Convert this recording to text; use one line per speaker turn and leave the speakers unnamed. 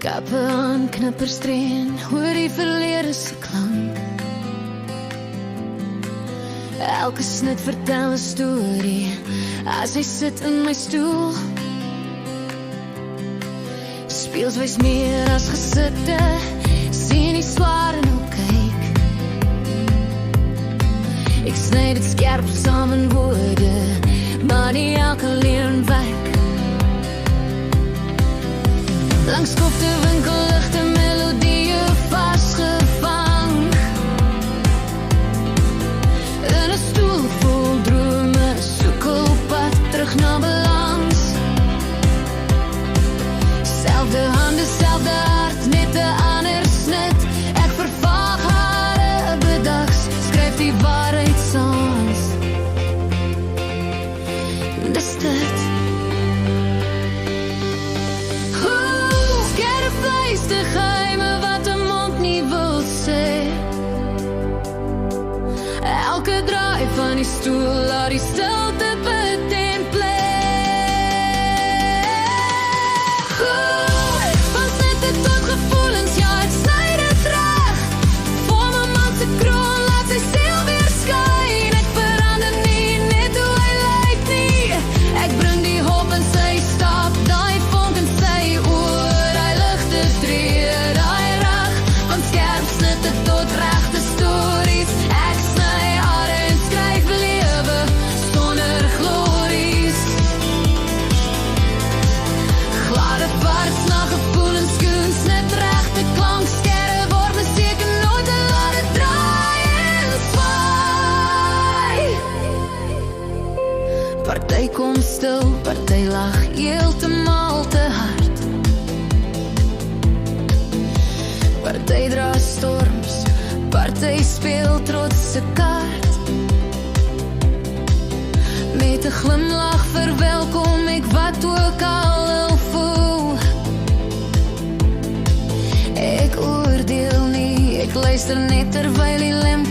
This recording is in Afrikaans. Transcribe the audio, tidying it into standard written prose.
Kappe aan knipperstreen, hoor die verlede se klank. Elke snit vertel 'n storie, as hy sit in my stoel. Speels wys meer as gesitte, sien die swaar en hoe kyk. Ek sny dit skerp saam in woorde, maar nie elke leuen wyk. Langs kofte winkelligte melodieë vasgevang. In 'n stoel vol drome, soek op pad terug na balans. Selfde hande, selfde hart, net 'n ander snit. Ek vervaag hare bedags, skryf die waarheid saans. Dis dit. De geheime wat 'n mond nie wil sê. Elke draai van die stoel laat die stilte betemple. Van snitte tot gevoelens, ja, ek sny dit reg. Voor my man se kroon laat sy siel weer skyn. Ek verander nie net hoe hy lyk nie. Ek bring die hoop in sy stap, daai vonk in sy oor. Tot regte stories, ek sny hare en skryf lewe sonder glories. Glade parts na gevoelens, koens net regte klank, skerre word beseken nooit en laat het draai en swaai. Party kom stil, party lag heeltemal te hard. Party dra storms, party speel trots se kaart. Met 'n glimlach verwelkom ek wat ook al wil voel. Ek oordeel nie, ek luister net terwyl die lamp